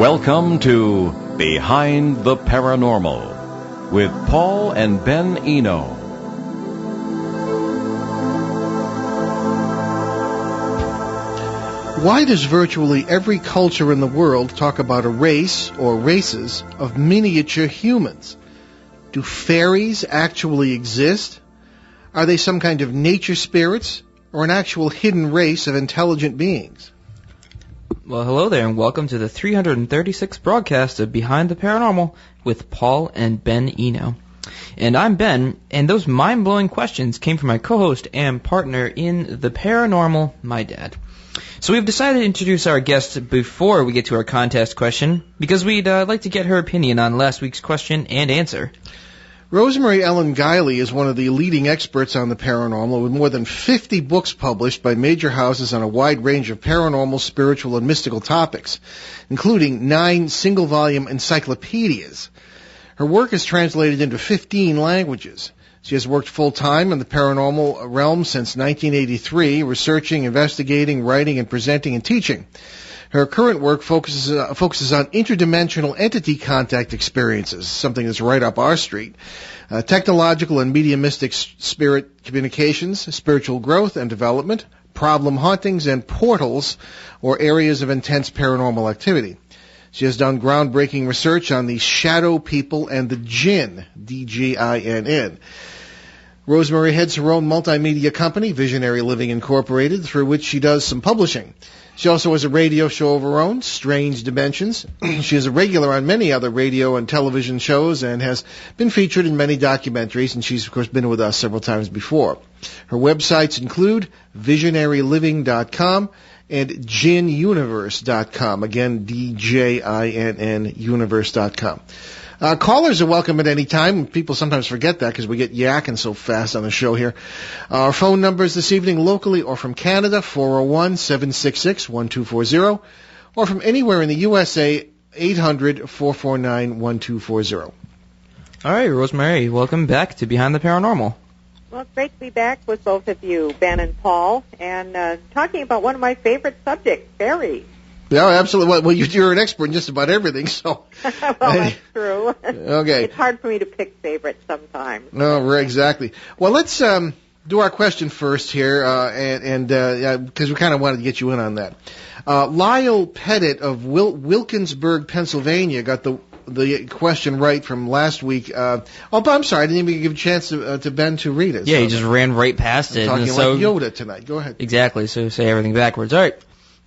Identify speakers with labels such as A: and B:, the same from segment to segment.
A: Welcome to Behind the Paranormal with Paul and Ben Eno.
B: Why does virtually every culture in the world talk about a race or races of miniature humans? Do fairies actually exist? Are they some kind of nature spirits or an actual hidden race of intelligent beings?
C: Well, hello there, and welcome to the 336th broadcast of Behind the Paranormal with Paul and Ben Eno. And I'm Ben, and those mind-blowing questions came from my co-host and partner in the paranormal, my dad. So we've decided to introduce our guest before we get to our contest question, because we'd like to get her opinion on last week's question and answer.
B: Rosemary Guiley is one of the leading experts on the paranormal, with more than 50 books published by major houses on a wide range of paranormal, spiritual, and mystical topics, including 9 single-volume encyclopedias. Her work is translated into 15 languages. She has worked full-time in the paranormal realm since 1983, researching, investigating, writing, and presenting and teaching. Her current work focuses on interdimensional entity contact experiences, something that's right up our street, technological and mediumistic spirit communications, spiritual growth and development, problem hauntings, and portals, or areas of intense paranormal activity. She has done groundbreaking research on the shadow people and the jinn, D-G-I-N-N. Rosemary heads her own multimedia company, Visionary Living Incorporated, through which she does some publishing. She also has a radio show of her own, Strange Dimensions. She is a regular on many other radio and television shows and has been featured in many documentaries, and she's, of course, been with us several times before. Her websites include visionaryliving.com and jinnuniverse.com. Again, D-J-I-N-N universe.com. Callers are welcome at any time. People sometimes forget that because we get yakking so fast on the show here. Our phone numbers this evening, locally or from Canada, 401-766-1240, or from anywhere in the USA, 800-449-1240.
C: All right, Rosemary, welcome back to Behind the Paranormal.
D: Well, it's great to be back with both of you, Ben and Paul, and talking about one of my favorite subjects, fairies.
B: Yeah, absolutely. Well, you're an expert in just about everything, so.
D: Well, that's true.
B: Okay.
D: It's hard for me to pick favorites sometimes.
B: No, right, exactly. Well, let's do our question first here, and because we kind of wanted to get you in on that. Lyle Pettit of Wilkinsburg, Pennsylvania, got the question right from last week. But I'm sorry, I didn't even give a chance to Ben to read it.
C: Yeah, he just ran right past it.
B: Talking
C: so,
B: like Yoda tonight. Go ahead.
C: Exactly, so say everything backwards. All right.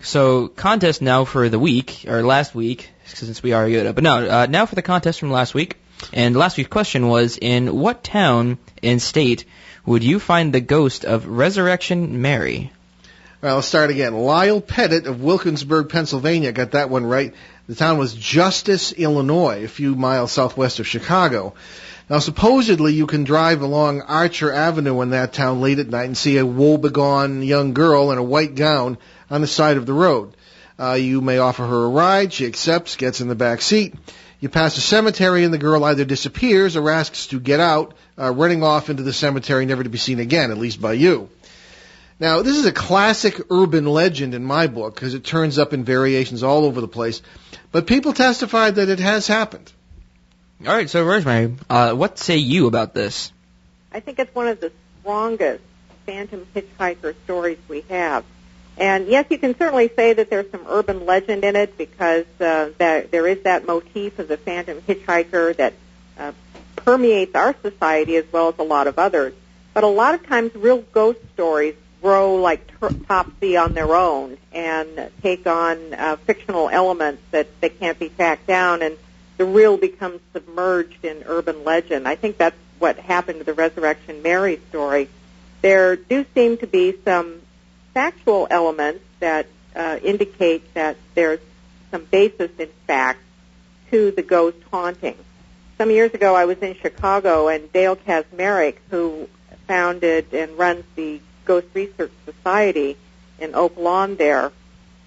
C: So, contest now for the week, or last week, since we are Yoda. But no, now for the contest from last week. And last week's question was, in what town and state would you find the ghost of Resurrection Mary?
B: All right, let's start again. Lyle Pettit of Wilkinsburg, Pennsylvania, got that one right. The town was Justice, Illinois, a few miles southwest of Chicago. Now, supposedly, you can drive along Archer Avenue in that town late at night and see a woebegone young girl in a white gown on the side of the road. You may offer her a ride. She accepts, gets in the back seat. You pass a cemetery, and the girl either disappears or asks to get out, running off into the cemetery, never to be seen again, at least by you. Now, this is a classic urban legend in my book, because it turns up in variations all over the place. But people testified that it has happened.
C: All right, so Rosemary, what say you about this?
D: I think it's one of the strongest phantom hitchhiker stories we have. And yes, you can certainly say that there's some urban legend in it because there is that motif of the phantom hitchhiker that permeates our society as well as a lot of others. But a lot of times real ghost stories grow like topsy on their own and take on fictional elements that can't be tracked down, and the real becomes submerged in urban legend. I think that's what happened to the Resurrection Mary story. There do seem to be some factual elements that indicate that there's some basis in fact to the ghost haunting. Some years ago I was in Chicago, and Dale Kazmarek, who founded and runs the Ghost Research Society in Oak Lawn there,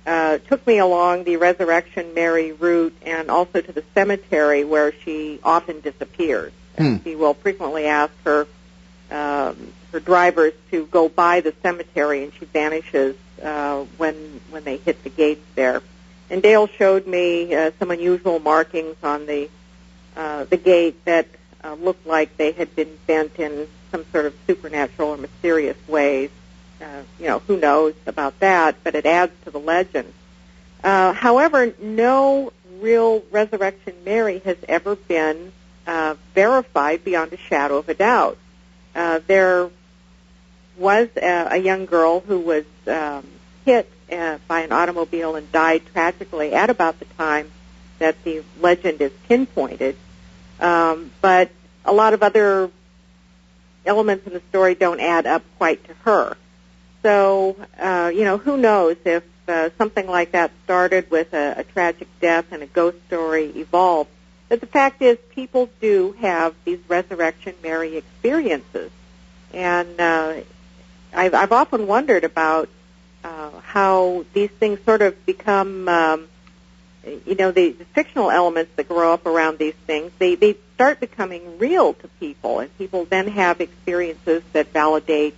D: took me along the Resurrection Mary route and also to the cemetery where she often disappears. She will frequently ask her drivers to go by the cemetery, and she vanishes when they hit the gates there. And Dale showed me some unusual markings on the gate that looked like they had been bent in some sort of supernatural or mysterious ways. Who knows about that, but it adds to the legend. However, no real Resurrection Mary has ever been verified beyond a shadow of a doubt. There was a young girl who was hit by an automobile and died tragically at about the time that the legend is pinpointed. But a lot of other elements in the story don't add up quite to her. So, who knows if something like that started with a tragic death and a ghost story evolved. But the fact is, people do have these Resurrection Mary experiences. And I've often wondered about how these things sort of become, the fictional elements that grow up around these things, they start becoming real to people, and people then have experiences that validate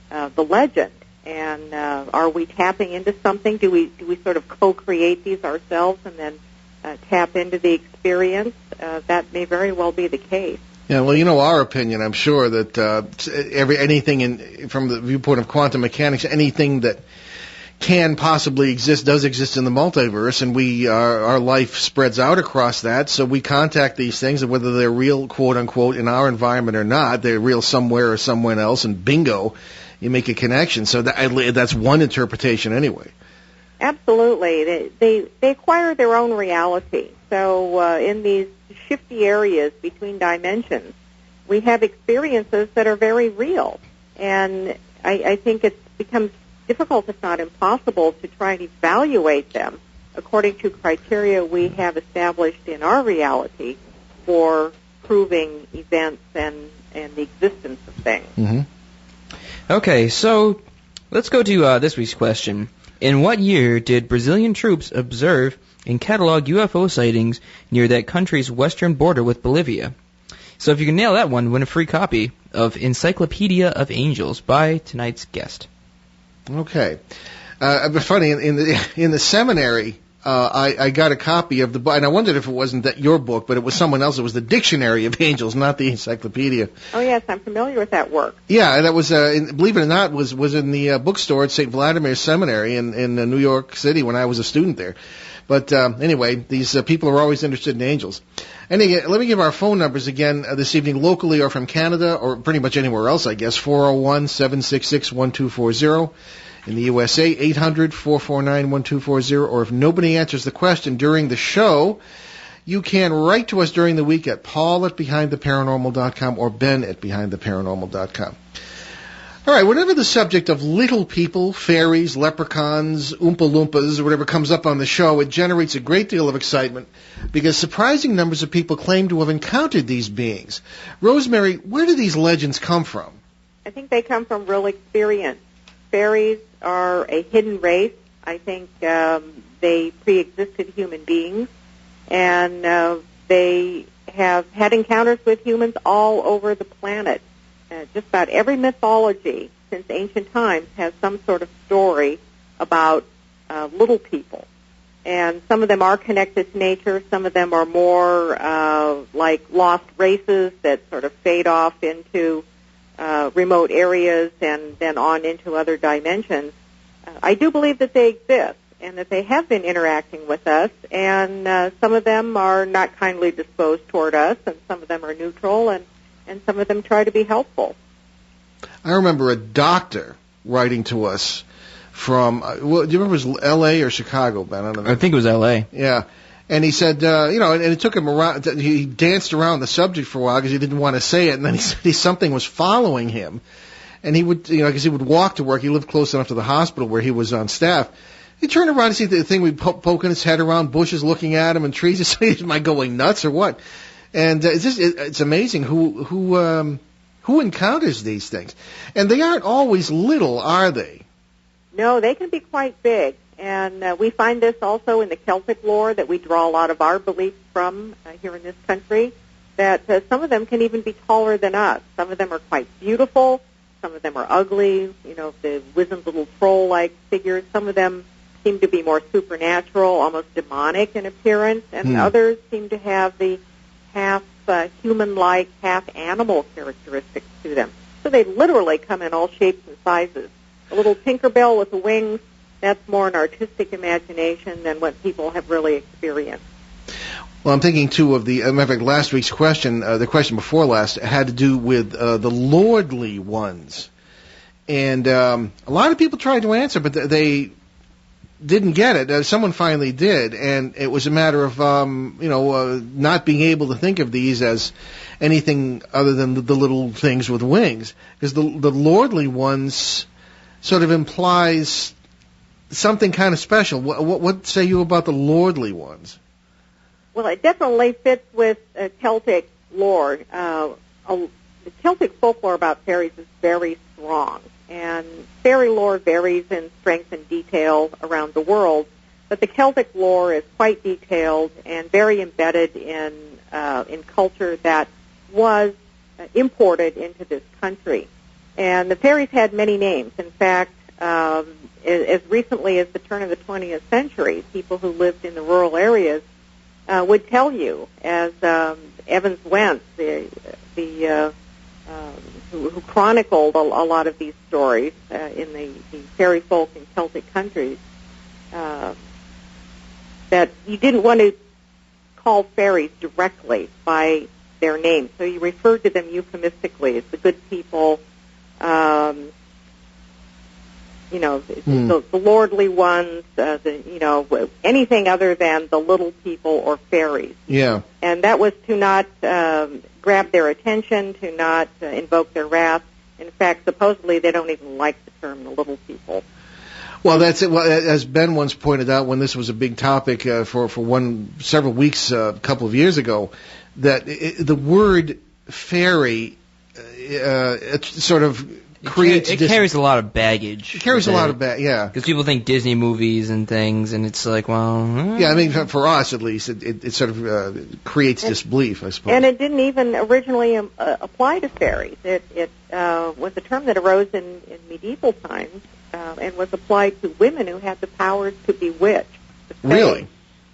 D: the legend. And are we tapping into something? Do we sort of co-create these ourselves and then tap into the experience? That may very well be the case.
B: Yeah, well, our opinion, I'm sure that anything from the viewpoint of quantum mechanics, anything that can possibly exist does exist in the multiverse, and our life spreads out across that. So we contact these things, and whether they're real, quote unquote, in our environment or not, they're real somewhere or someone else, and bingo, you make a connection. So that's one interpretation anyway.
D: Absolutely. They acquire their own reality. So in these shifty areas between dimensions, we have experiences that are very real. And I think it becomes difficult, if not impossible, to try and evaluate them according to criteria we have established in our reality for proving events and the existence of things.
B: Mm-hmm.
C: Okay, so let's go to this week's question. In what year did Brazilian troops observe and catalog UFO sightings near that country's western border with Bolivia? So if you can nail that one, win a free copy of Encyclopedia of Angels by tonight's guest.
B: Okay. But funny, in the seminary, I got a copy of the book, and I wondered if it wasn't your book, but it was someone else. It was the Dictionary of Angels, not the Encyclopedia.
D: Oh, yes, I'm familiar with that work.
B: Yeah, that was, believe it or not, was in the bookstore at St. Vladimir Seminary in New York City when I was a student there. But anyway, these people are always interested in angels. And again, let me give our phone numbers again this evening, locally or from Canada, or pretty much anywhere else, I guess, 401-766-1240. In the USA, 800-449-1240, or if nobody answers the question during the show, you can write to us during the week at paul@behindtheparanormal.com or ben@behindtheparanormal.com. All right, whatever the subject of little people, fairies, leprechauns, Oompa Loompas, or whatever comes up on the show, it generates a great deal of excitement because surprising numbers of people claim to have encountered these beings. Rosemary, where do these legends come from?
D: I think they come from real experience. Fairies are a hidden race. I think they pre-existed human beings, and they have had encounters with humans all over the planet. Just about every mythology since ancient times has some sort of story about little people. And some of them are connected to nature. Some of them are more like lost races that sort of fade off into remote areas and then on into other dimensions. I do believe that they exist and that they have been interacting with us, and some of them are not kindly disposed toward us, and some of them are neutral, and some of them try to be helpful.
B: I remember a doctor writing to us from, do you remember it was L.A. or Chicago, Ben? I don't know.
C: I think it was L.A.
B: Yeah. And he said, and it took him around, he danced around the subject for a while because he didn't want to say it, and then he said something was following him. And he would, because he would walk to work, he lived close enough to the hospital where he was on staff. He turned around and see the thing poking his head around bushes, looking at him, and trees. He said, am I going nuts or what? And it's amazing who encounters these things. And they aren't always little, are they?
D: No, they can be quite big. And we find this also in the Celtic lore that we draw a lot of our beliefs from here in this country, that some of them can even be taller than us. Some of them are quite beautiful. Some of them are ugly, the wizened little troll-like figures. Some of them, seem to be more supernatural, almost demonic in appearance, and others seem to have the half human-like, half animal characteristics to them. So they literally come in all shapes and sizes. A little Tinkerbell with the wings, that's more an artistic imagination than what people have really experienced.
B: Well, I'm thinking, too, of the, matter of fact, last week's question, the question before last, had to do with the lordly ones. And a lot of people tried to answer, but they didn't get it. Someone finally did, and it was a matter of, not being able to think of these as anything other than the little things with wings. Because the lordly ones sort of implies something kind of special. What say you about the lordly ones?
D: Well, it definitely fits with Celtic lore. The Celtic folklore about fairies is very strong, and fairy lore varies in strength and detail around the world, but the Celtic lore is quite detailed and very embedded in culture that was imported into this country. And the fairies had many names. In fact, as recently as the turn of the 20th century, people who lived in the rural areas would tell you, as Evans Wentz, who chronicled a lot of these stories in the fairy folk in Celtic countries, that you didn't want to call fairies directly by their names, so you referred to them euphemistically as the good people, the lordly ones, anything other than the little people or fairies.
B: Yeah.
D: And that was to not grab their attention, to not invoke their wrath. In fact, supposedly they don't even like the term the little people.
B: Well, that's it. Well, as Ben once pointed out when this was a big topic for several weeks a couple of years ago, that the word fairy it sort of creates...
C: It carries a lot of baggage.
B: It carries a lot of baggage, yeah.
C: Because people think Disney movies and things, and it's like, well...
B: Yeah, I mean, for us at least, it sort of creates disbelief, I suppose.
D: And it didn't even originally apply to fairies. It was a term that arose in medieval times and was applied to women who had the powers to bewitch.
B: Really?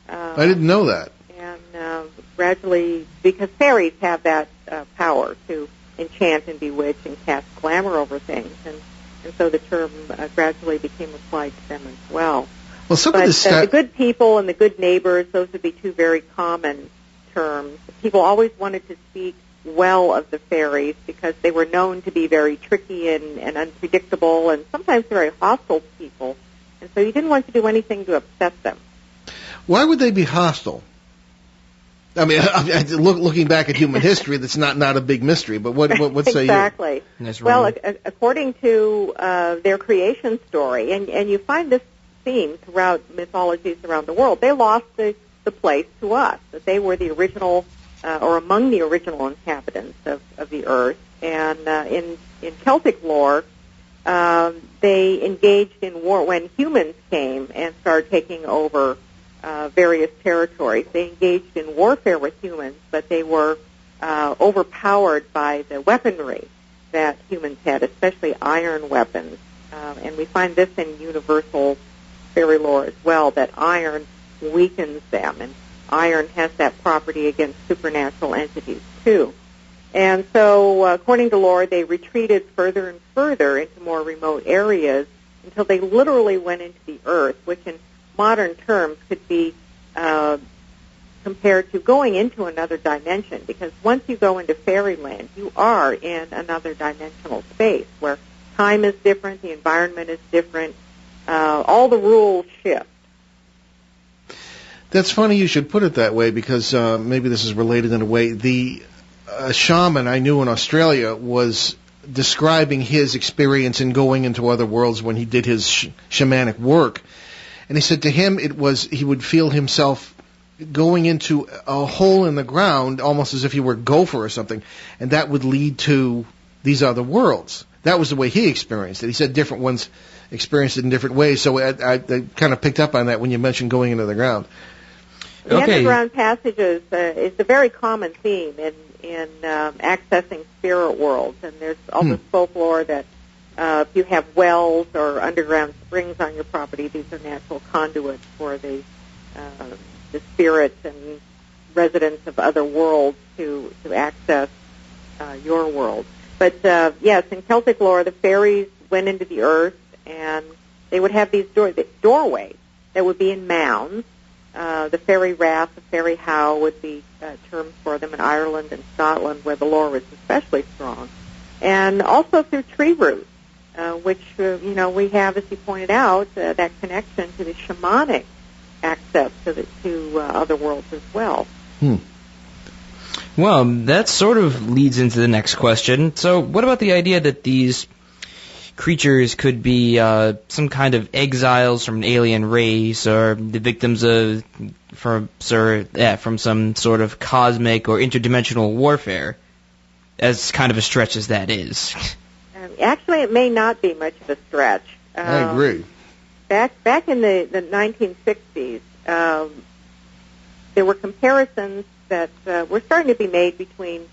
B: I didn't know that.
D: And gradually, because fairies have that power to enchant and bewitch and cast glamour over things, and so the term gradually became applied to them as well.
B: Well,
D: the good people and the good neighbors, those would be two very common terms. People always wanted to speak well of the fairies because they were known to be very tricky and unpredictable and sometimes very hostile to people, and so you didn't want to do anything to upset them.
B: Why would they be hostile? I mean, looking back at human history, that's not a big mystery. But what say
D: exactly.
B: you?
C: Exactly.
D: Well, according to their creation story, and you find this theme throughout mythologies around the world, they lost the place to us. That they were the original, or among the original inhabitants of the earth. And in Celtic lore, they engaged in war when humans came and started taking over various territories. They engaged in warfare with humans, but they were overpowered by the weaponry that humans had, especially iron weapons. And we find this in universal fairy lore as well, that iron weakens them, and iron has that property against supernatural entities too. And so, according to lore, they retreated further and further into more remote areas until they literally went into the earth, which in modern terms could be compared to going into another dimension, because once you go into fairyland, you are in another dimensional space where time is different, the environment is different, all the rules shift.
B: That's funny you should put it that way, because maybe this is related in a way. The shaman I knew in Australia was describing his experience in going into other worlds when he did his shamanic work. And he said to him he would feel himself going into a hole in the ground, almost as if he were a gopher or something, and that would lead to these other worlds. That was the way he experienced it. He said different ones experienced it in different ways, so I kind of picked up on that when you mentioned going into the ground.
D: The underground passages is a very common theme in accessing spirit worlds, and there's all this folklore that If you have wells or underground springs on your property, these are natural conduits for the spirits and residents of other worlds to access your world. But yes, in Celtic lore, the fairies went into the earth, and they would have these doorways that would be in mounds. The fairy wrath, the fairy howl would be terms for them in Ireland and Scotland, where the lore is especially strong. And also through tree roots, which, we have, as you pointed out, that connection to the shamanic access to other worlds as well.
C: Well, that sort of leads into the next question. So what about the idea that these creatures could be some kind of exiles from an alien race, or the victims from some sort of cosmic or interdimensional warfare, as kind of a stretch as that is?
D: Actually, it may not be much of a stretch.
B: I agree.
D: Back in the 1960s, there were comparisons that were starting to be made between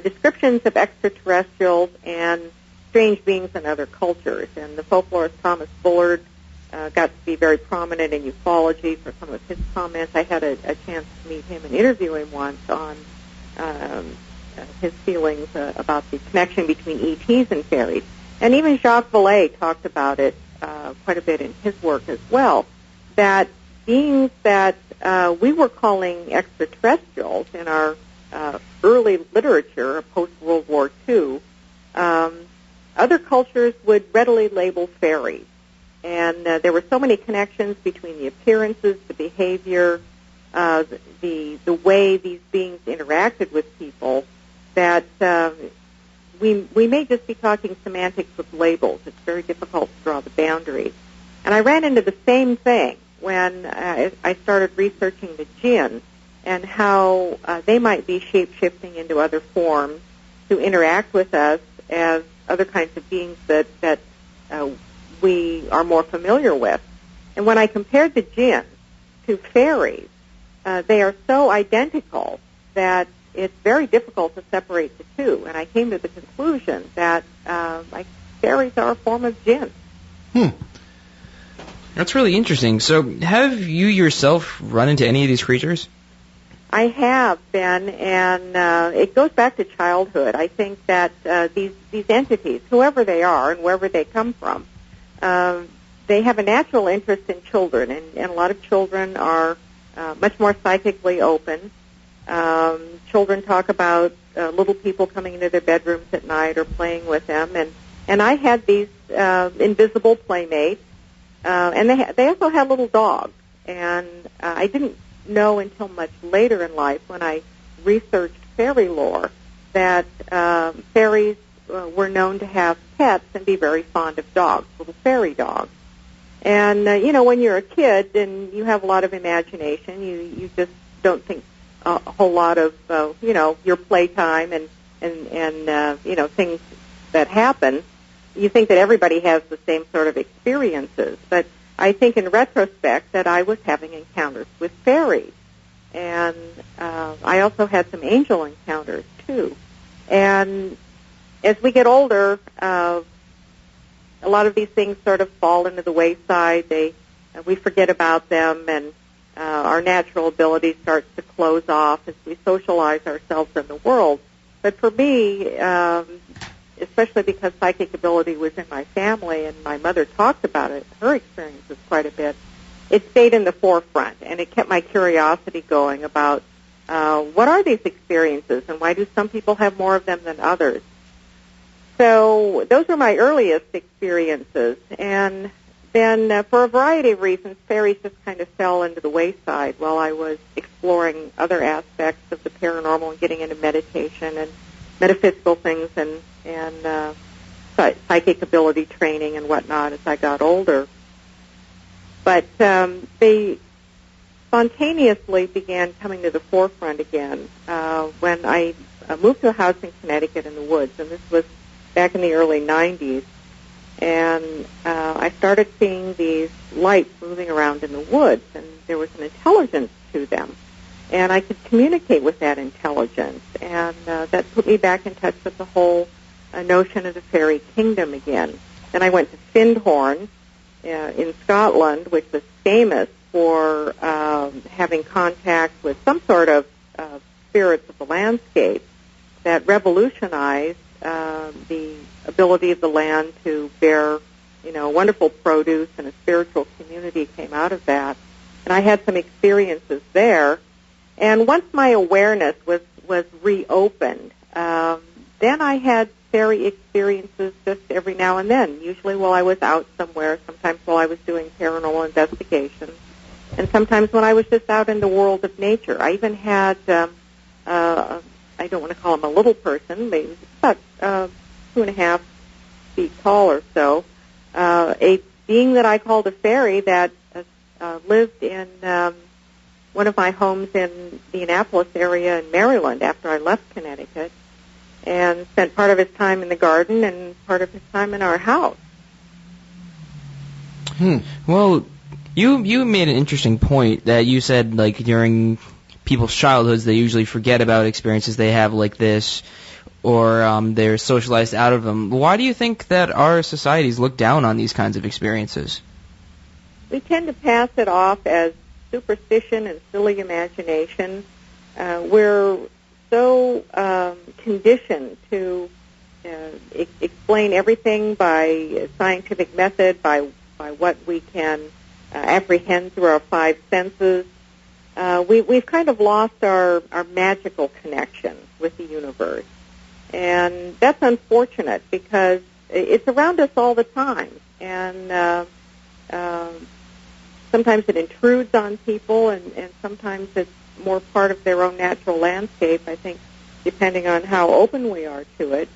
D: descriptions of extraterrestrials and strange beings in other cultures. And the folklorist Thomas Bullard got to be very prominent in ufology for some of his comments. I had a chance to meet him and interview him once on his feelings about the connection between ETs and fairies. And even Jacques Vallée talked about it quite a bit in his work as well, that beings that we were calling extraterrestrials in our early literature post-World War II, other cultures would readily label fairies. And there were so many connections between the appearances, the behavior, the way these beings interacted with people, that we may just be talking semantics with labels. It's very difficult to draw the boundaries. And I ran into the same thing when I started researching the jinn and how they might be shape-shifting into other forms to interact with us as other kinds of beings that we are more familiar with. And when I compared the jinn to fairies, they are so identical that it's very difficult to separate the two. And I came to the conclusion that fairies are a form of jinn.
C: That's really interesting. So have you yourself run into any of these creatures?
D: I have, Ben, and it goes back to childhood. I think that these entities, whoever they are and wherever they come from, they have a natural interest in children, and a lot of children are much more psychically open. Children talk about little people coming into their bedrooms at night or playing with them, and I had these invisible playmates, and they also had little dogs, and I didn't know until much later in life when I researched fairy lore that fairies were known to have pets and be very fond of dogs, little fairy dogs. And, when you're a kid and you have a lot of imagination, you just don't think a whole lot of, your playtime and things that happen. You think that everybody has the same sort of experiences. But I think in retrospect that I was having encounters with fairies. And I also had some angel encounters, too. And as we get older, a lot of these things sort of fall into the wayside. We forget about them, and our natural ability starts to close off as we socialize ourselves in the world. But for me, especially because psychic ability was in my family and my mother talked about it, her experiences quite a bit, it stayed in the forefront, and it kept my curiosity going about what are these experiences and why do some people have more of them than others. So those were my earliest experiences, and then for a variety of reasons, fairies just kind of fell into the wayside while I was exploring other aspects of the paranormal and getting into meditation and metaphysical things and psychic ability training and whatnot as I got older. But they spontaneously began coming to the forefront again when I moved to a house in Connecticut in the woods, and this was back in the early 90s. And I started seeing these lights moving around in the woods, and there was an intelligence to them. And I could communicate with that intelligence, and that put me back in touch with the whole notion of the fairy kingdom again. Then I went to Findhorn in Scotland, which was famous for having contact with some sort of spirits of the landscape that revolutionized the ability of the land to bear, wonderful produce, and a spiritual community came out of that. And I had some experiences there. And once my awareness was reopened, then I had fairy experiences just every now and then, usually while I was out somewhere, sometimes while I was doing paranormal investigations, and sometimes when I was just out in the world of nature. I even had, I don't want to call him a little person, but he was about 2.5 feet tall or so, a being that I called a fairy that lived in one of my homes in the Annapolis area in Maryland after I left Connecticut, and spent part of his time in the garden and part of his time in our house.
C: Well, you made an interesting point that you said, like, during people's childhoods, they usually forget about experiences they have like this, or they're socialized out of them. Why do you think that our societies look down on these kinds of experiences?
D: We tend to pass it off as superstition and silly imagination. We're so conditioned to explain everything by scientific method, by what we can apprehend through our 5 senses. We've kind of lost our magical connection with the universe. And that's unfortunate because it's around us all the time. And sometimes it intrudes on people, and sometimes it's more part of their own natural landscape, I think, depending on how open we are to it.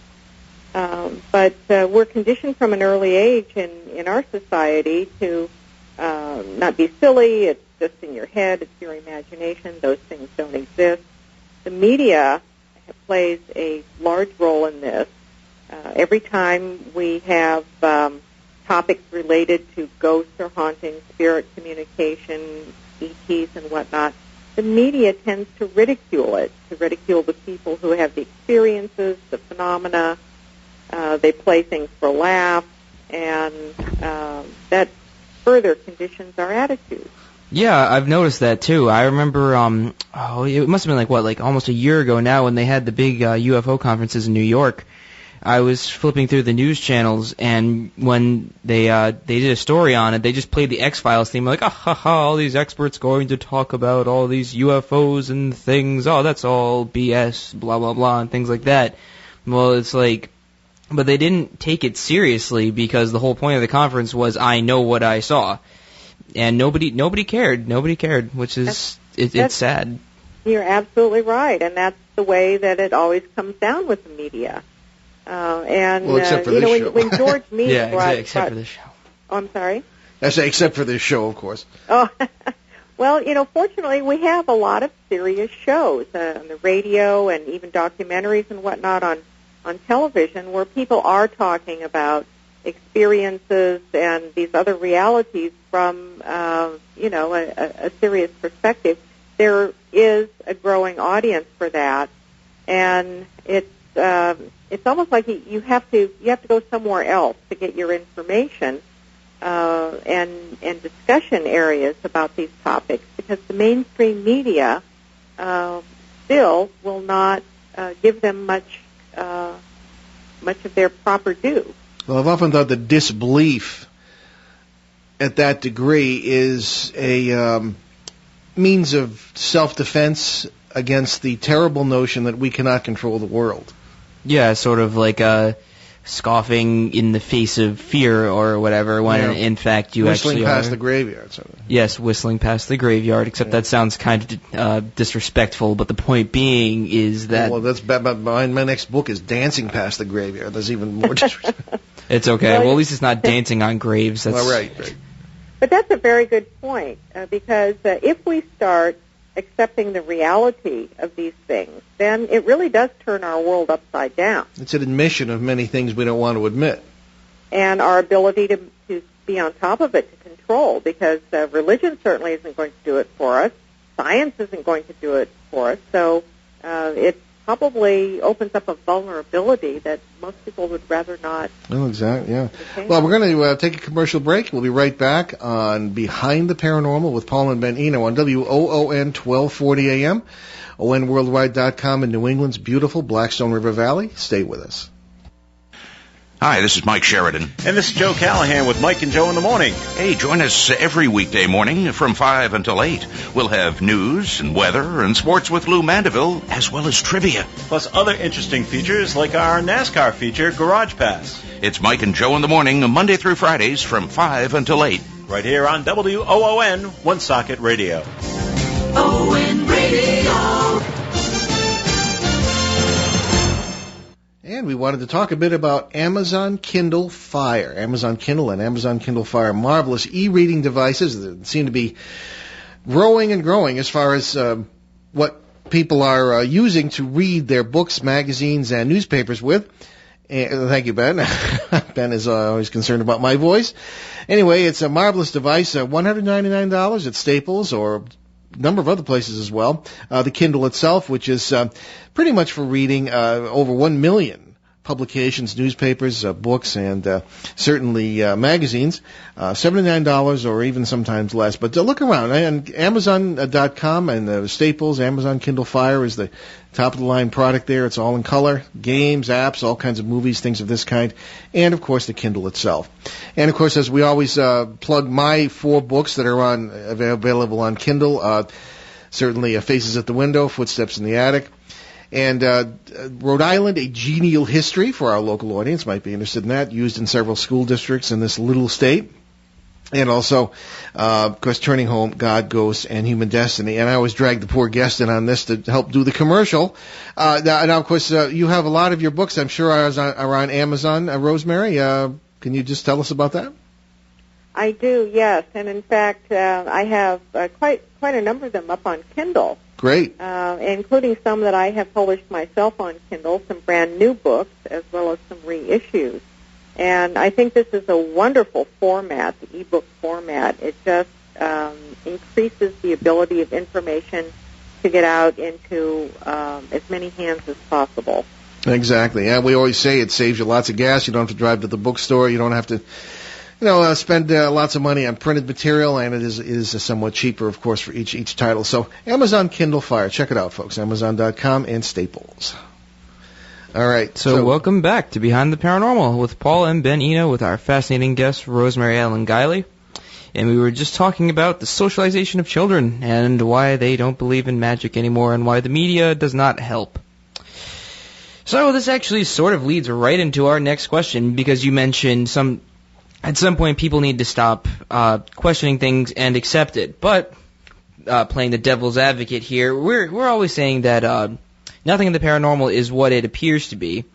D: But we're conditioned from an early age in our society to not be silly. It's just in your head. It's your imagination. Those things don't exist. The media plays a large role in this. Every time we have topics related to ghosts or hauntings, spirit communication, ETs and whatnot, the media tends to ridicule it, to ridicule the people who have the experiences, the phenomena. They play things for laughs, and that further conditions our attitude.
C: Yeah, I've noticed that too. I remember, it must have been like almost a year ago now when they had the big UFO conferences in New York. I was flipping through the news channels, and when they did a story on it, they just played the X-Files theme, like, all these experts going to talk about all these UFOs and things. Oh, that's all BS, blah, blah, blah, and things like that. Well, it's like, but they didn't take it seriously because the whole point of the conference was, I know what I saw. And nobody cared, which is, it's sad.
D: You're absolutely right, and that's the way that it always comes down with the media.
B: Except for this show.
D: When George Meade
C: except for this show.
D: Oh, I'm sorry?
B: I say except for this show, of course.
D: Oh, well, fortunately, we have a lot of serious shows on the radio and even documentaries and whatnot on television where people are talking about experiences and these other realities from, a serious perspective. There is a growing audience for that, and it's almost like you have to go somewhere else to get your information and discussion areas about these topics, because the mainstream media still will not give them much of their proper due.
B: Well, I've often thought that disbelief at that degree is a means of self-defense against the terrible notion that we cannot control the world.
C: Yeah, sort of like scoffing in the face of fear or whatever, when in fact you
B: whistling
C: actually
B: past
C: are.
B: The graveyard. So.
C: Yes, whistling past the graveyard, except that sounds kind of disrespectful, but the point being is that...
B: Well, that's my next book is Dancing Past the Graveyard. That's even more disrespectful.
C: It's okay. Well, at least it's not dancing on graves. That's...
B: Well, right.
D: But that's a very good point, because if we start accepting the reality of these things, then it really does turn our world upside down.
B: It's an admission of many things we don't want to admit.
D: And our ability to be on top of it, to control, because religion certainly isn't going to do it for us. Science isn't going to do it for us. So it's probably opens up a vulnerability that most people would rather not.
B: Well, exactly, yeah. Well, we're going to take a commercial break. We'll be right back on Behind the Paranormal with Paul and Ben Eno on WOON 1240 AM, ONWorldwide.com in New England's beautiful Blackstone River Valley. Stay with us.
E: Hi, this is Mike Sheridan.
F: And this is Joe Callahan with Mike and Joe in the Morning.
E: Hey, join us every weekday morning from 5 until 8. We'll have news and weather and sports with Lou Mandeville, as well as trivia.
F: Plus other interesting features like our NASCAR feature, Garage Pass.
E: It's Mike and Joe in the Morning, Monday through Fridays from 5 until 8.
F: Right here on WOON, One Socket Radio.
G: ON Radio.
B: And we wanted to talk a bit about Amazon Kindle Fire. Amazon Kindle and Amazon Kindle Fire, marvelous e-reading devices that seem to be growing and growing as far as what people are using to read their books, magazines, and newspapers with. Thank you, Ben. Ben is always concerned about my voice. Anyway, it's a marvelous device, $199 at Staples or a number of other places as well. The Kindle itself, which is pretty much for reading over 1 million publications, newspapers, books, and certainly magazines, $79 or even sometimes less. But look around. And Amazon.com and Staples, Amazon Kindle Fire is the top-of-the-line product there. It's all in color, games, apps, all kinds of movies, things of this kind, and, of course, the Kindle itself. And, of course, as we always plug my 4 books that are available on Kindle, certainly Faces at the Window, Footsteps in the Attic, and Rhode Island, A Genial History for our local audience, might be interested in that, used in several school districts in this little state. And also, of course, Turning Home, God, Ghosts, and Human Destiny. And I always drag the poor guest in on this to help do the commercial. Now, of course, you have a lot of your books, I'm sure, are on Amazon. Rosemary, can you just tell us about that?
D: I do, yes. And in fact, I have quite a number of them up on Kindle.
B: Great.
D: Including some that I have published myself on Kindle, some brand new books, as well as some reissues. And I think this is a wonderful format, the ebook format. It just increases the ability of information to get out into as many hands as possible. Exactly.
B: Yeah, we always say it saves you lots of gas. You don't have to drive to the bookstore. You don't have to spend lots of money on printed material, and it is somewhat cheaper, of course, for each title. So Amazon Kindle Fire, check it out, folks. Amazon.com and Staples. All right.
C: So welcome back to Behind the Paranormal with Paul and Ben Eno with our fascinating guest, Rosemary Ellen Guiley. And we were just talking about the socialization of children and why they don't believe in magic anymore and why the media does not help. So this actually sort of leads right into our next question, because you mentioned at some point people need to stop questioning things and accept it. But playing the devil's advocate here, we're always saying that nothing in the paranormal is what it appears to be,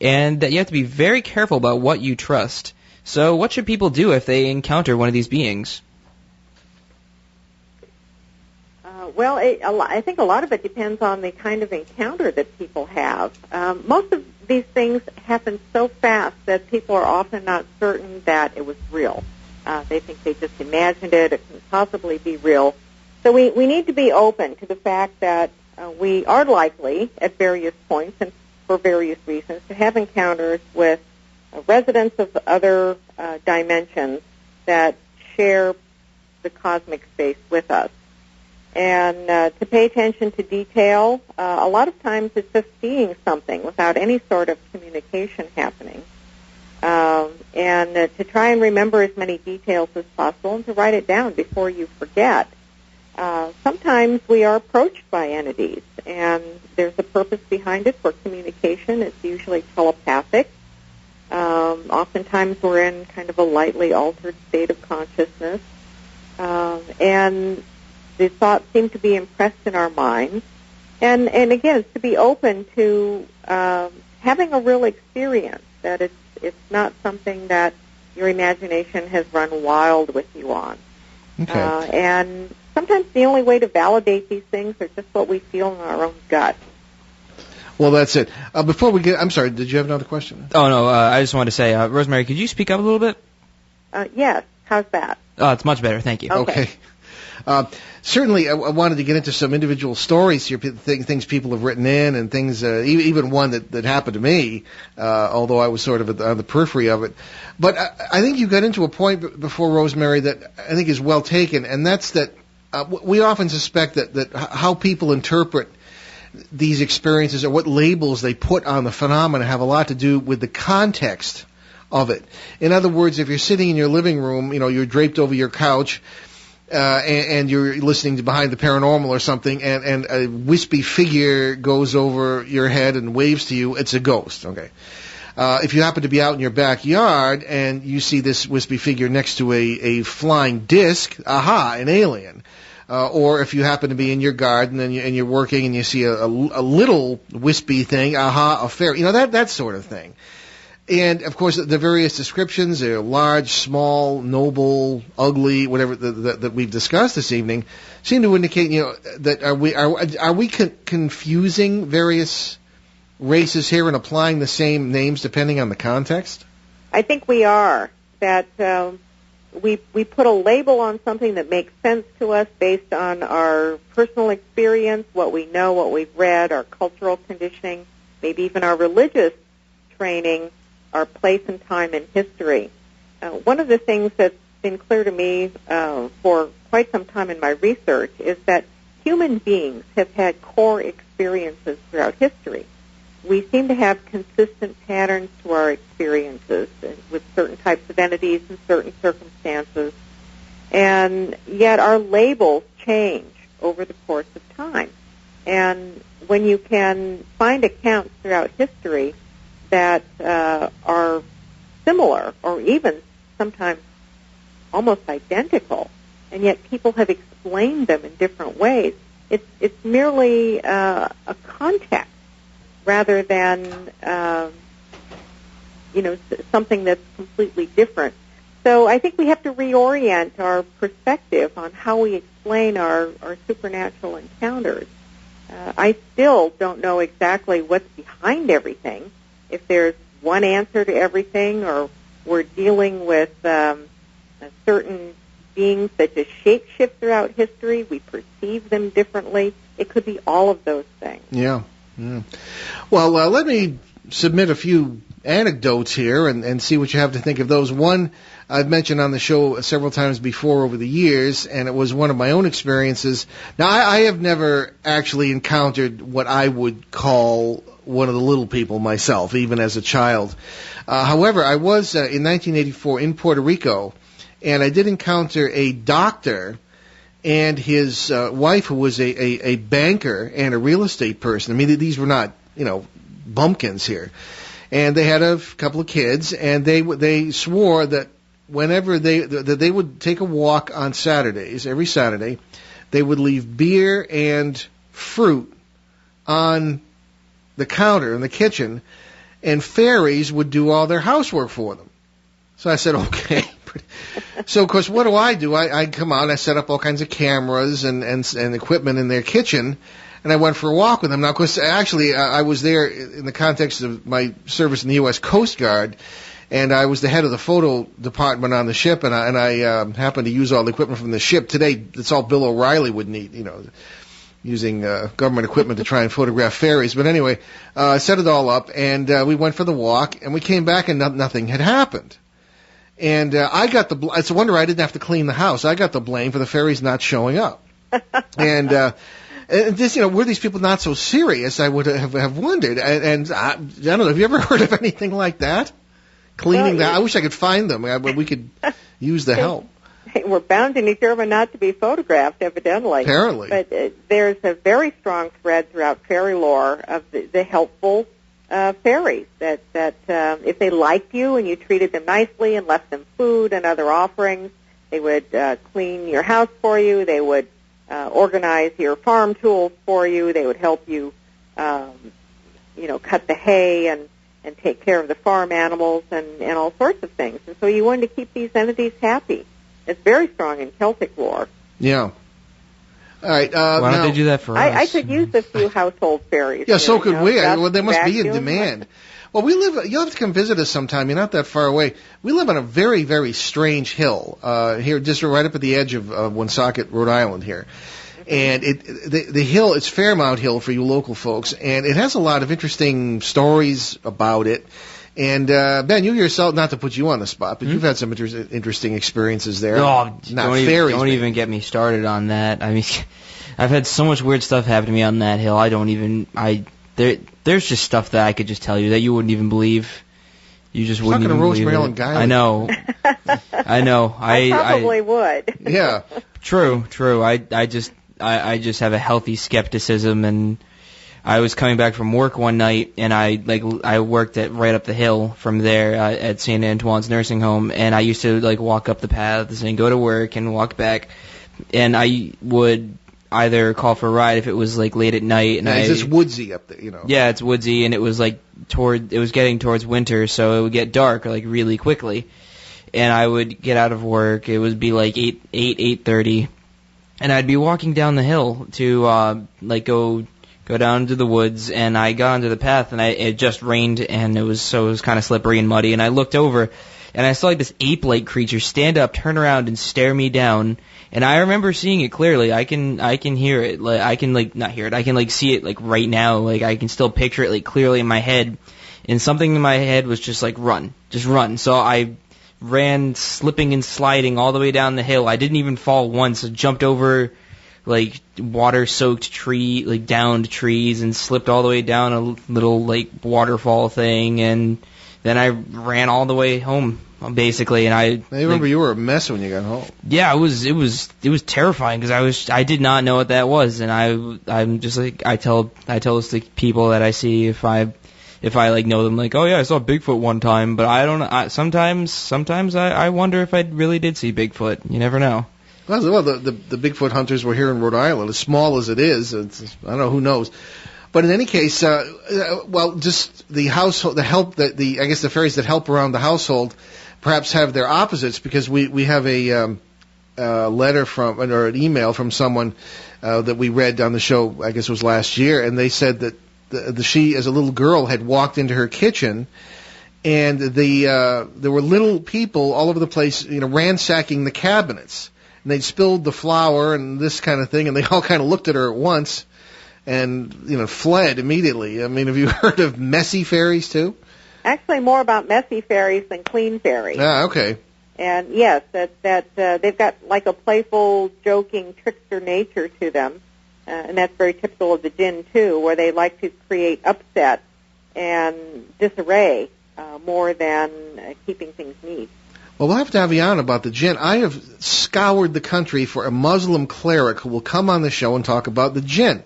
C: and that you have to be very careful about what you trust. So what should people do if they encounter one of these beings?
D: Well, I think a lot of it depends on the kind of encounter that people have. Most of these things happen so fast that people are often not certain that it was real. They think they just imagined it. It couldn't possibly be real. So we need to be open to the fact that we are likely, at various points and for various reasons, to have encounters with residents of other dimensions that share the cosmic space with us. And to pay attention to detail, a lot of times it's just seeing something without any sort of communication happening. And to try and remember as many details as possible and to write it down before you forget. Sometimes we are approached by entities, and there's a purpose behind it for communication. It's usually telepathic. Oftentimes we're in kind of a lightly altered state of consciousness, and the thoughts seem to be impressed in our minds. And again, it's to be open to having a real experience, that it's not something that your imagination has run wild with you on.
B: Okay.
D: And sometimes the only way to validate these things are just what we feel in our own gut.
B: Well, that's it. Before we get, I'm sorry, did you have another question?
C: Oh, no, I just wanted to say, Rosemary, could you speak up a little bit?
D: Yes. How's that?
C: It's much better, thank you.
B: Okay. Certainly, I wanted to get into some individual stories here, things people have written in, and things, even one that happened to me, although I was sort of on the periphery of it. But I think you got into a point before, Rosemary, that I think is well taken, and that's that we often suspect that how people interpret these experiences or what labels they put on the phenomena have a lot to do with the context of it. In other words, if you're sitting in your living room, you're draped over your couch, and you're listening to Behind the Paranormal or something, and a wispy figure goes over your head and waves to you, it's a ghost, okay? If you happen to be out in your backyard and you see this wispy figure next to a flying disc, aha, an alien. Or if you happen to be in your garden and you're working and you see a little wispy thing, aha, a fairy, that sort of thing. And, of course, the various descriptions, they're large, small, noble, ugly, whatever that we've discussed this evening, seem to indicate, that are we confusing various races here and applying the same names depending on the context?
D: I think we are. That we put a label on something that makes sense to us based on our personal experience, what we know, what we've read, our cultural conditioning, maybe even our religious training, our place and time in history. One of the things that's been clear to me for quite some time in my research is that human beings have had core experiences throughout history. We seem to have consistent patterns to our experiences with certain types of entities and certain circumstances, and yet our labels change over the course of time. And when you can find accounts throughout history that are similar or even sometimes almost identical, and yet people have explained them in different ways, it's merely a context rather than something that's completely different. So I think we have to reorient our perspective on how we explain our supernatural encounters. I still don't know exactly what's behind everything, if there's one answer to everything, or we're dealing with certain beings that just shape-shift throughout history. We perceive them differently. It could be all of those things.
B: Yeah. Well, let me submit a few anecdotes here and see what you have to think of those. One I've mentioned on the show several times before over the years, and it was one of my own experiences. Now, I have never actually encountered what I would call one of the little people myself, even as a child. However, I was in 1984 in Puerto Rico, and I did encounter a doctor and his wife, who was a banker and a real estate person. I mean, these were not, bumpkins here. And they had a couple of kids, and they swore that whenever they would take a walk on Saturdays, every Saturday, they would leave beer and fruit on the counter in the kitchen, and fairies would do all their housework for them. So I said, okay. So, of course, what do? I come out, I set up all kinds of cameras and equipment in their kitchen, and I went for a walk with them. Now, of course, actually, I was there in the context of my service in the U.S. Coast Guard, and I was the head of the photo department on the ship, and I happened to use all the equipment from the ship. Today, it's all Bill O'Reilly would need, using government equipment to try and photograph fairies. But anyway, I set it all up, and we went for the walk, and we came back, and nothing had happened. And I got it's a wonder I didn't have to clean the house. I got the blame for the fairies not showing up. And this, were these people not so serious? I would have wondered. And I don't know. Have you ever heard of anything like that? Cleaning I wish I could find them. We could use the help.
D: We're bound and determined not to be photographed, evidently.
B: Apparently.
D: But there's a very strong thread throughout fairy lore of the helpful fairies that if they liked you and you treated them nicely and left them food and other offerings, they would clean your house for you. They would organize your farm tools for you. They would help you, cut the hay and take care of the farm animals and all sorts of things. And so you wanted to keep these entities happy. It's very strong in Celtic lore.
B: Yeah. All right.
C: Why don't they do that for us?
D: I could use a few household fairies.
B: Yeah, so could we. Well, they must be in demand. Well, you'll have to come visit us sometime. You're not that far away. We live on a very, very strange hill, here, just right up at the edge of Woonsocket, Rhode Island here. And the hill, it's Fairmount Hill for you local folks, and it has a lot of interesting stories about it. And, Ben, you yourself, not to put you on the spot, but you've had some interesting experitions there.
C: Oh,
B: Don't
C: even get me started on that. I mean, I've had so much weird stuff happen to me on that hill. There's just stuff that I could just tell you that you wouldn't even believe. You just wouldn't even believe it.
B: Rosemary and Guiley.
C: I know.
D: I probably would.
B: Yeah.
C: True. I just have a healthy skepticism, and I was coming back from work one night, and I worked right up the hill from there at St. Antoine's nursing home, and I used to walk up the paths and go to work and walk back, and I would either call for a ride if it was late at night. And
B: is this woodsy up there?
C: Yeah, it's woodsy, and it was it was getting towards winter, so it would get dark really quickly, and I would get out of work. It would be 8:30, and I'd be walking down the hill to go down to the woods, and I got onto the path, and it just rained, and it was kind of slippery and muddy, and I looked over, and I saw this ape-like creature stand up, turn around, and stare me down. And I remember seeing it clearly. I can hear it. I can not hear it. I can see it right now. I can still picture it clearly in my head. And something in my head was just run, just run. So I ran, slipping and sliding all the way down the hill. I didn't even fall once. I jumped over water-soaked tree, downed trees, and slipped all the way down a little waterfall thing. And then I ran all the way home, basically. And I
B: remember you were a mess when you got home.
C: Yeah, it was terrifying because I did not know what that was, and I'm just I tell this to people that I see if I know them, oh yeah, I saw Bigfoot one time, but I don't know. Sometimes I wonder if I really did see Bigfoot. You never know.
B: Well, the Bigfoot hunters were here in Rhode Island, as small as it is. I don't know, who knows. But in any case, just the household, I guess the fairies that help around the household perhaps have their opposites, because we have a letter or an email from someone that we read on the show, I guess it was last year, and they said that she, as a little girl, had walked into her kitchen, and there were little people all over the place, ransacking the cabinets, and they'd spilled the flour and this kind of thing, and they all kind of looked at her at once and fled immediately. I mean, have you heard of messy fairies too?
D: Actually, more about messy fairies than clean fairies.
B: Ah, okay.
D: And yes, that they've got a playful, joking, trickster nature to them, and that's very typical of the jinn too, where they like to create upset and disarray more than keeping things neat.
B: Well, we'll have to have you on about the jinn. I have scoured the country for a Muslim cleric who will come on the show and talk about the jinn.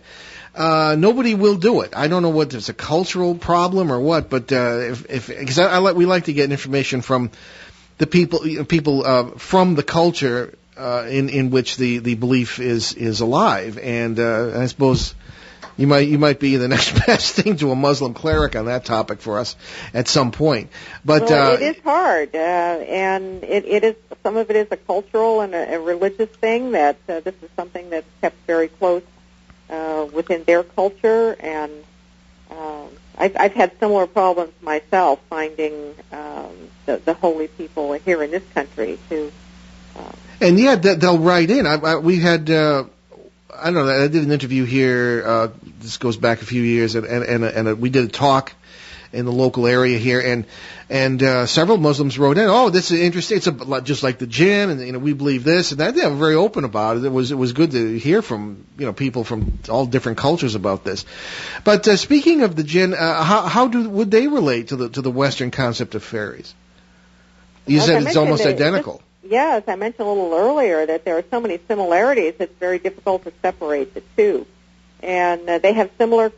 B: Nobody will do it. I don't know what it's a cultural problem or what, but because we like to get information from the people from the culture in which the belief is alive, and I suppose you might be the next best thing to a Muslim cleric on that topic for us at some point. But
D: it is hard, and it is, some of it is a cultural and a religious thing, that this is something that's kept very close within their culture, and I've had similar problems myself finding the holy people here in this country too.
B: And yeah, they'll write in. We had I don't know. I did an interview here. This goes back a few years, and we did a talk in the local area here, and several Muslims wrote in. Oh, this is interesting. It's just like the jinn, and we believe this and that. They were very open about it. It was good to hear from people from all different cultures about this. But speaking of the jinn, how would they relate to the Western concept of fairies? You said it's almost identical.
D: Yes, I mentioned a little earlier that there are so many similarities, it's very difficult to separate the two. And they have similar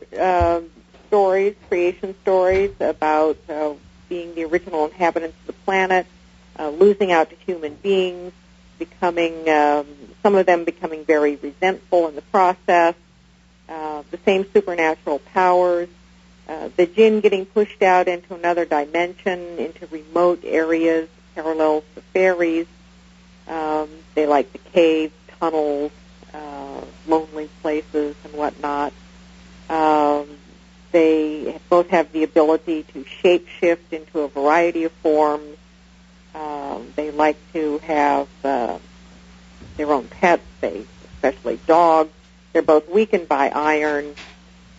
D: stories, creation stories about being the original inhabitants of the planet, losing out to human beings, becoming, some of them becoming very resentful in the process, the same supernatural powers, the jinn getting pushed out into another dimension, into remote areas, parallels to fairies. They like the caves, tunnels, lonely places, and whatnot. They both have the ability to shape-shift into a variety of forms. They like to have their own pets, especially dogs. They're both weakened by iron.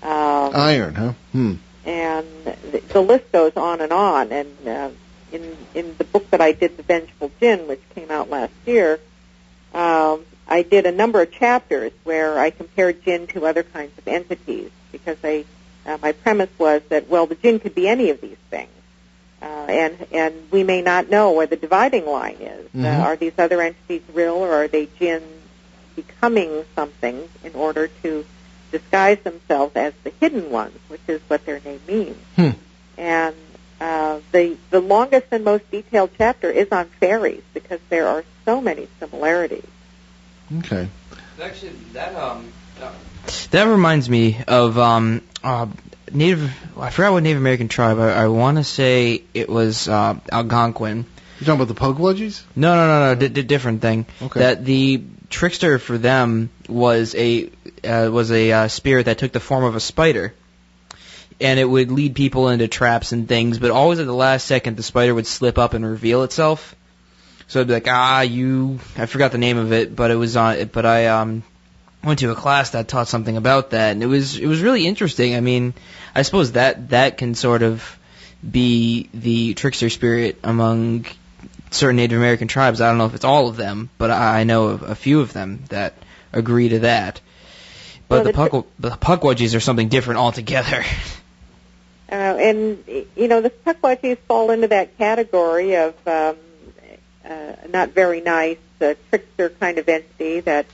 B: Iron, huh?
D: And the list goes on. And in the book that I did, The Vengeful Jinn, which came out last year, I did a number of chapters where I compared jinn to other kinds of entities, because my premise was that, well, the jinn could be any of these things. And we may not know where the dividing line is. Are these other entities real, or are they jinn becoming something in order to disguise themselves as the hidden ones, which is what their name means? And the longest and most detailed chapter is on fairies, because there are so many similarities.
B: Okay.
C: Actually, that reminds me of Native. I forgot what Native American tribe. I want to say it was Algonquin.
B: You talking about the Pukwudgies?
C: No. Different thing.
B: Okay.
C: That the trickster for them was a spirit that took the form of a spider, and it would lead people into traps and things. But always at the last second, the spider would slip up and reveal itself. So it'd be like, I forgot the name of it, but it was on. But I went to a class that taught something about that, and it was really interesting. I mean, I suppose that can sort of be the trickster spirit among certain Native American tribes. I don't know if it's all of them, but I know of a few of them that agree to that. But the Pukwudgies are something different altogether.
D: And the Pukwudgies fall into that category of not very nice trickster kind of entity that,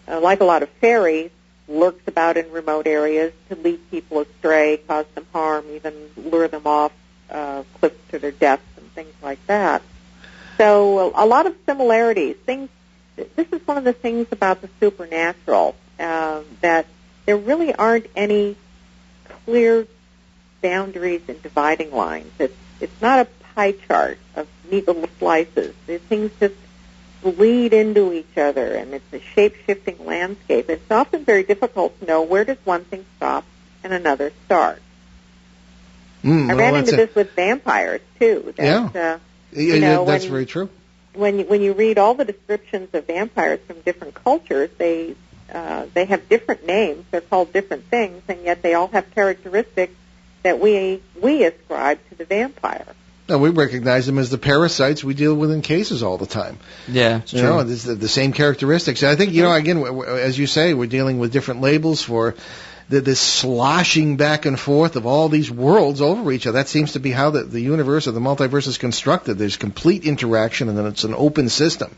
D: like a lot of fairies, lurks about in remote areas to lead people astray, cause them harm, even lure them off cliffs to their deaths and things like that. So a lot of similarities. This is one of the things about the supernatural, that there really aren't any clear boundaries and dividing lines. It's not a pie chart of neat little slices. Things just bleed into each other, and it's a shape-shifting landscape. It's often very difficult to know where does one thing stop and another start. I ran into this with vampires, too.
B: That's very true.
D: When you read all the descriptions of vampires from different cultures, they have different names. They're called different things, and yet they all have characteristics that we ascribe to the vampire.
B: No, we recognize them as the parasites we deal with in cases all the time.
C: Yeah, it's true.
B: It's the same characteristics. I think, again, as you say, we're dealing with different labels for this sloshing back and forth of all these worlds over each other. That seems to be how the universe or the multiverse is constructed. There's complete interaction, and then it's an open system.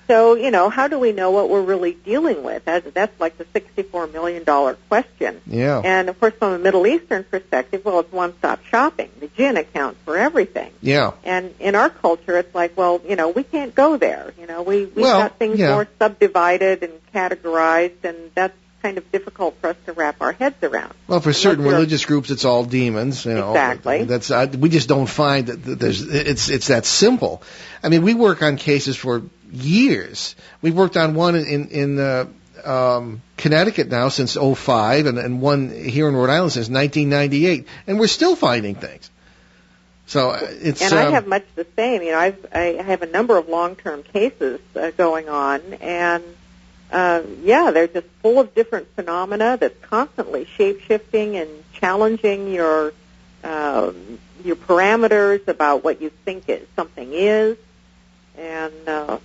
D: So, how do we know what we're really dealing with? That's like the $64 million question.
B: Yeah.
D: And, of course, from a Middle Eastern perspective, well, it's one-stop shopping. The jinn account for everything.
B: Yeah.
D: And in our culture, it's like, well, we can't go there. We've got things more subdivided and categorized, and that's kind of difficult for us to wrap our heads around.
B: Well, for certain religious groups, it's all demons.
D: Exactly.
B: We just don't find that it's that simple. I mean, we work on cases for years. We've worked on one in Connecticut now since 2005, and one here in Rhode Island since 1998, and we're still finding things. So it's.
D: And I have much the same. I have a number of long-term cases going on, and they're just full of different phenomena that's constantly shape-shifting and challenging your parameters about what you think something is. And,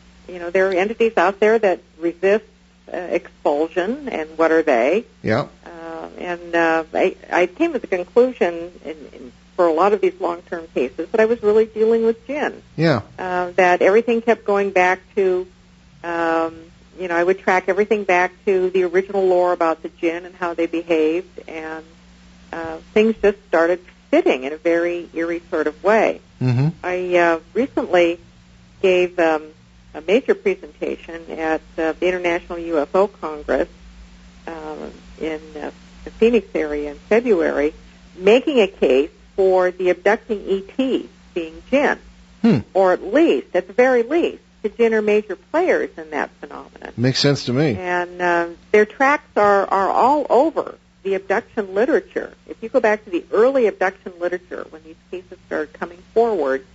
D: there are entities out there that resist expulsion, and what are they?
B: Yeah.
D: I came to the conclusion for a lot of these long-term cases that I was really dealing with jinn.
B: Yeah.
D: That everything kept going back to, I would track everything back to the original lore about the jinn and how they behaved, and things just started fitting in a very eerie sort of way.
B: Mm-hmm.
D: I recently gave a major presentation at the International UFO Congress in the Phoenix area in February, making a case for the abducting ET being jinn, or at the very least, the jinn are major players in that phenomenon.
B: Makes sense to me.
D: And their tracks are all over the abduction literature. If you go back to the early abduction literature, when these cases started coming forward,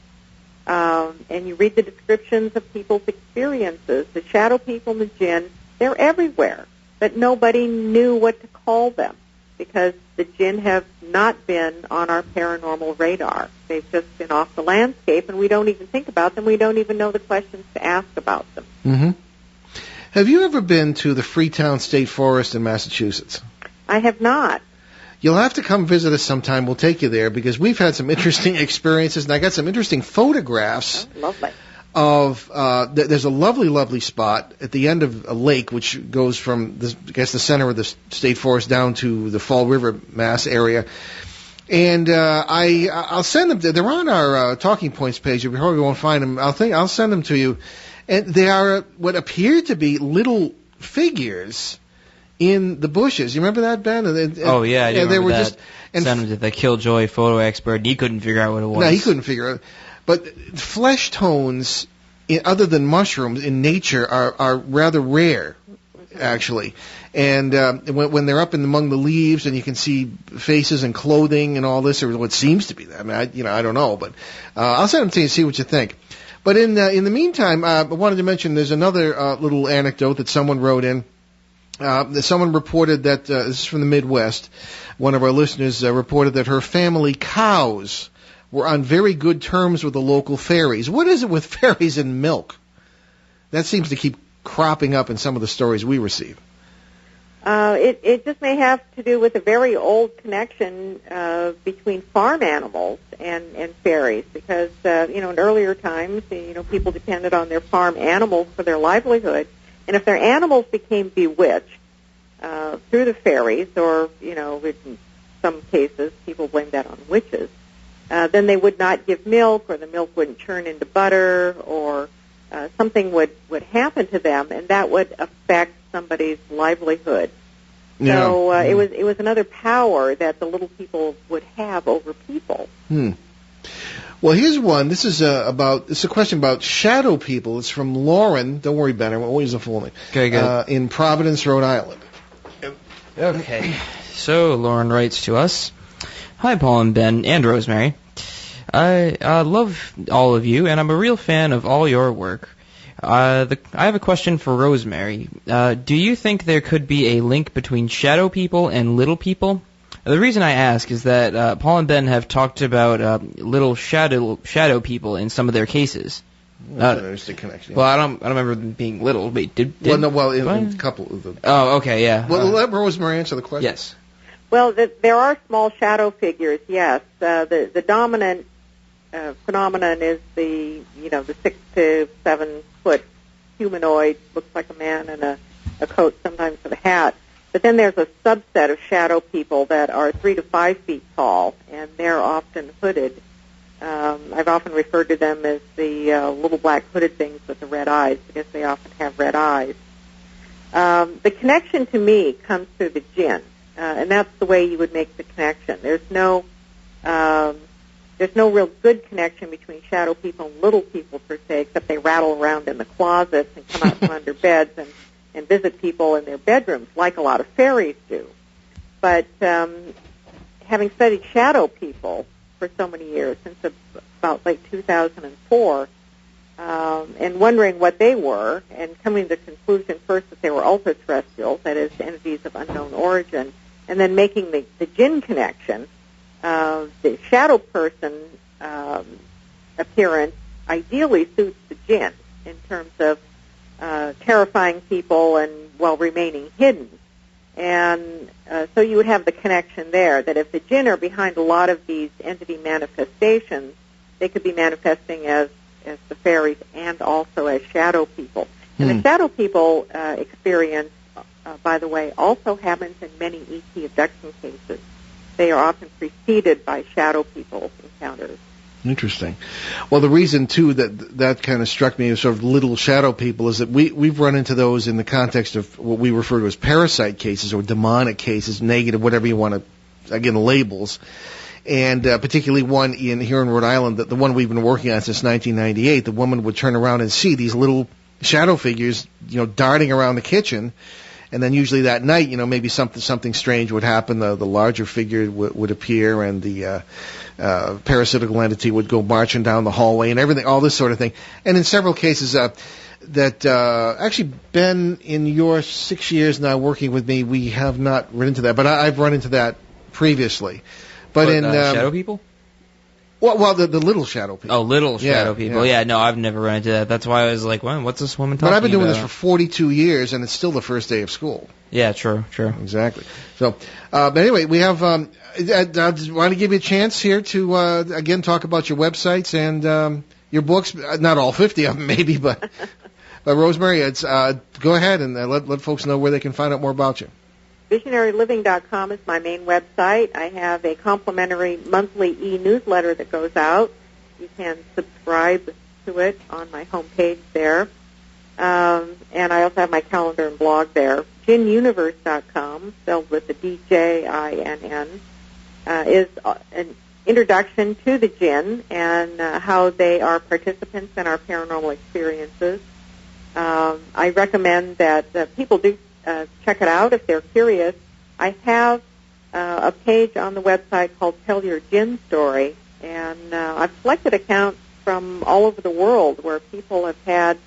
D: and you read the descriptions of people's experiences, the shadow people and the jinn, they're everywhere, but nobody knew what to call them because the jinn have not been on our paranormal radar. They've just been off the landscape, and we don't even think about them. We don't even know the questions to ask about them.
B: Mm-hmm. Have you ever been to the Freetown State Forest in Massachusetts?
D: I have not.
B: You'll have to come visit us sometime. We'll take you there because we've had some interesting experiences, and I got some interesting photographs.
D: Oh, lovely.
B: There's a lovely spot at the end of a lake which goes from, the center of the state forest down to the Fall River, Mass area. And I'll send them. They're on our Talking Points page. You probably won't find them. I'll send them to you. And they are what appear to be little figures in the bushes. You remember that, Ben?
C: I do remember
B: they were
C: that. Sent them to the Killjoy photo expert, and he couldn't figure out what it was.
B: No, he couldn't figure out. But flesh tones, other than mushrooms, in nature are rather rare, actually. And when they're up among the leaves, and you can see faces and clothing and all this, or what seems to be that. I mean, I don't know, but I'll send them to you and see what you think. But in the meantime, I wanted to mention there's another little anecdote that someone wrote in. Someone reported that, this is from the Midwest, one of our listeners reported that her family cows were on very good terms with the local fairies. What is it with fairies and milk? That seems to keep cropping up in some of the stories we receive.
D: It just may have to do with a very old connection between farm animals and fairies, because in earlier times, people depended on their farm animals for their livelihood, and if their animals became bewitched through the fairies, or in some cases people blame that on witches, then they would not give milk, or the milk wouldn't churn into butter, or something would happen to them, and that would affect somebody's livelihood.
B: Yeah.
D: So it was another power that the little people would have over people.
B: Well, here's one. This is a question about shadow people. It's from Lauren. Don't worry, Ben. I won't use the full name.
C: Okay, good.
B: In Providence, Rhode Island.
C: Okay. So Lauren writes to us. Hi, Paul and Ben and Rosemary. I love all of you, and I'm a real fan of all your work. I have a question for Rosemary. Do you think there could be a link between shadow people and little people? The reason I ask is that Paul and Ben have talked about little shadow people in some of their cases.
B: That's an interesting connection.
C: Well, I don't remember them being little. Wait, in
B: a couple of them.
C: Oh, okay, yeah.
B: Well, let Rosemary answer the question.
C: Yes.
D: Well, there are small shadow figures. Yes, the dominant phenomenon is the 6 to 7 foot humanoid, looks like a man in a coat, sometimes with a hat. But then there's a subset of shadow people that are 3 to 5 feet tall, and they're often hooded. I've often referred to them as the little black hooded things with the red eyes, because they often have red eyes. The connection to me comes through the jinn, and that's the way you would make the connection. There's no real good connection between shadow people and little people per se, except they rattle around in the closets and come out from under beds and visit people in their bedrooms, like a lot of fairies do. But having studied shadow people for so many years, since about late 2004, and wondering what they were, and coming to the conclusion first that they were ultra-terrestrials, that is, entities of unknown origin, and then making the jinn connection, the shadow person appearance ideally suits the jinn in terms of terrifying people and while remaining hidden. And so you would have the connection there, that if the jinn are behind a lot of these entity manifestations, they could be manifesting as the fairies and also as shadow people. And the shadow people experience, by the way, also happens in many ET abduction cases. They are often preceded by shadow people encounters.
B: Interesting. Well, the reason, too, that kind of struck me as sort of little shadow people is that we've run into those in the context of what we refer to as parasite cases or demonic cases, negative, whatever you want to, again, labels. And particularly one here in Rhode Island, the one we've been working on since 1998, the woman would turn around and see these little shadow figures, darting around the kitchen. And then usually that night, maybe something strange would happen. The larger figure would appear, and the parasitical entity would go marching down the hallway and everything, all this sort of thing. And in several cases, actually, Ben, in your 6 years now working with me, we have not run into that, but I've run into that previously. But in
C: shadow people?
B: Well, the little shadow people.
C: Oh, little shadow people.
B: Yeah.
C: Yeah, no, I've never run into that. That's why I was like, what's this woman talking about?
B: But I've been doing this for 42 years, and it's still the first day of school.
C: Yeah, true.
B: Exactly. So, but anyway, we have. I want to give you a chance here to again talk about your websites and your books. Not all 50 of them, maybe, but Rosemary, it's go ahead and let folks know where they can find out more about you.
D: VisionaryLiving.com is my main website. I have a complimentary monthly e-newsletter that goes out. You can subscribe to it on my homepage there. And I also have my calendar and blog there. JinnUniverse.com, spelled with the D-J-I-N-N, is an introduction to the jinn and how they are participants in our paranormal experiences. I recommend that people do check it out if they're curious. I have a page on the website called Tell Your Jinn Story, and I've selected accounts from all over the world where people have had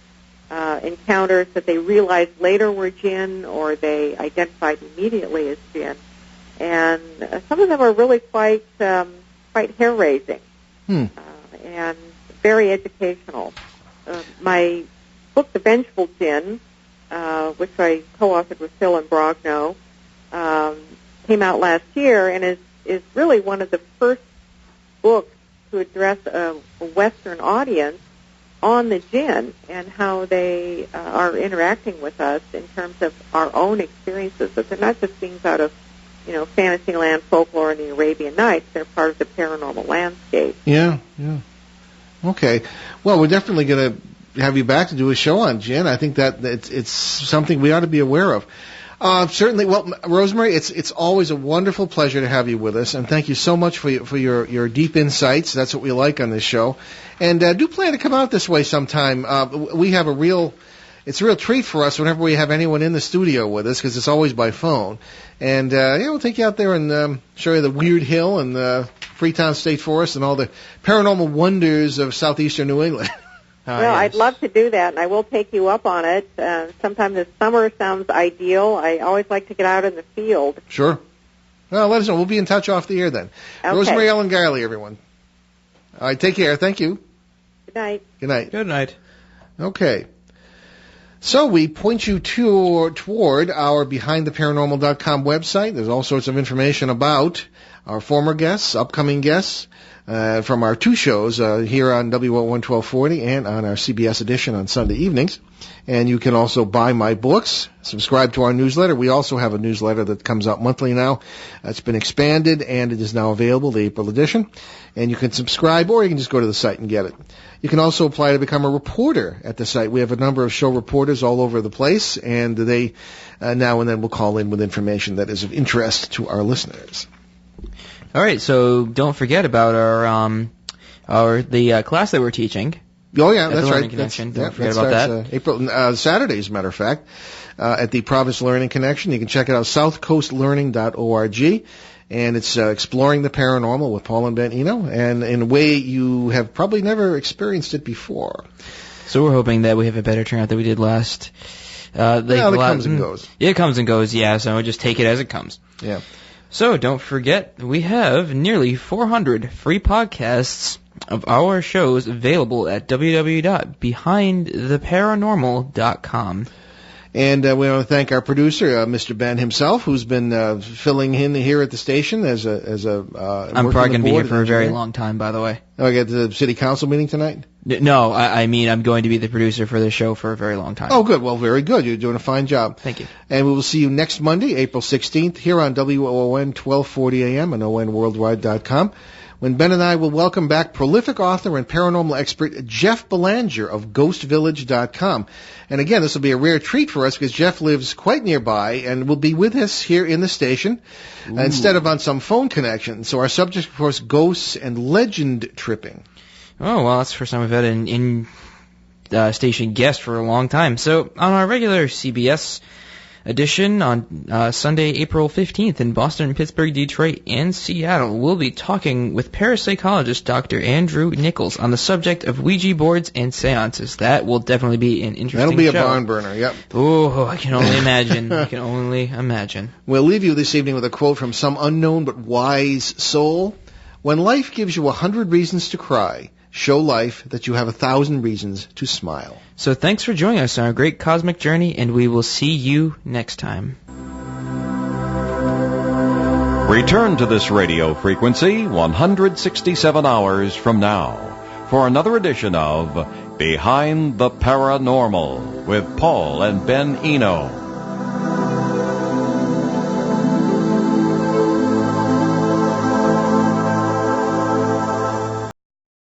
D: encounters that they realized later were jinn or they identified immediately as jinn. And some of them are really quite hair-raising and very educational. My book, The Vengeful Jinn, which I co-authored with Phil and Brogno, came out last year and is really one of the first books to address a Western audience on the jinn and how they are interacting with us in terms of our own experiences. That they're not just things out of, Fantasyland, folklore, and the Arabian Nights. They're part of the paranormal landscape.
B: Yeah. Okay. Well, we're definitely going to have you back to do a show on jinn. I think that it's something we ought to be aware of. Certainly. Well, Rosemary, it's always a wonderful pleasure to have you with us, and thank you so much for your deep insights. That's what we like on this show. And do plan to come out this way sometime. We have it's a real treat for us whenever we have anyone in the studio with us, because it's always by phone. And we'll take you out there and show you the Weird Hill and Freetown State Forest and all the paranormal wonders of southeastern New England.
D: Well, yes. I'd love to do that, and I will take you up on it. Sometime this summer sounds ideal. I always like to get out in the field.
B: Sure. Well, let us know. We'll be in touch off the air then.
D: Okay.
B: Rosemary Ellen Guiley, everyone. All right, take care. Thank you.
D: Good night.
B: Good night.
C: Good night.
B: Okay. So we point you toward our BehindTheParanormal.com website. There's all sorts of information about our former guests, upcoming guests, from our two shows here on WO1 1240 and on our CBS edition on Sunday evenings. And you can also buy my books, subscribe to our newsletter. We also have a newsletter that comes out monthly now. It's been expanded, and it is now available, the April edition. And you can subscribe, or you can just go to the site and get it. You can also apply to become a reporter at the site. We have a number of show reporters all over the place, and they now and then will call in with information that is of interest to our listeners.
C: All right, so don't forget about the class that we're teaching.
B: Oh yeah, that's right.
C: Don't forget about that.
B: April Saturday, as a matter of fact, at the Province Learning Connection. You can check it out, southcoastlearning.org, and it's exploring the paranormal with Paul and Ben Eno, and in a way you have probably never experienced it before.
C: So we're hoping that we have a better turnout than we did last.
B: It comes and goes.
C: It comes and goes, yeah. So we just take it as it comes.
B: Yeah.
C: So don't forget, we have nearly 400 free podcasts of our shows available at www.behindtheparanormal.com.
B: And we want to thank our producer, Mr. Ben himself, who's been filling in here at the station as a.
C: I'm probably going to be here for a very long time, by the way.
B: Oh, I got the city council meeting tonight?
C: No, I mean I'm going to be the producer for the show for a very long time.
B: Oh, good. Well, very good. You're doing a fine job.
C: Thank you.
B: And we will see you next Monday, April 16th, here on WOON 1240 AM and ONWorldwide.com, when Ben and I will welcome back prolific author and paranormal expert Jeff Belanger of GhostVillage.com. And again, this will be a rare treat for us because Jeff lives quite nearby and will be with us here in the station instead of on some phone connection. So our subject, of course, ghosts and legend tripping.
C: Oh, well, that's the first time we've had an in-station guest for a long time. So on our regular CBS edition on Sunday, April 15th in Boston, Pittsburgh, Detroit, and Seattle. We'll be talking with parapsychologist Dr. Andrew Nichols on the subject of Ouija boards and seances. That will definitely be an interesting
B: That'll be
C: show.
B: a barn burner, yep.
C: Oh, I can only imagine. I can only imagine.
B: We'll leave you this evening with a quote from some unknown but wise soul. When life gives you 100 reasons to cry, show life that you have 1,000 reasons to smile.
C: So thanks for joining us on our great cosmic journey, and we will see you next time.
A: Return to this radio frequency 167 hours from now for another edition of Behind the Paranormal with Paul and Ben Eno.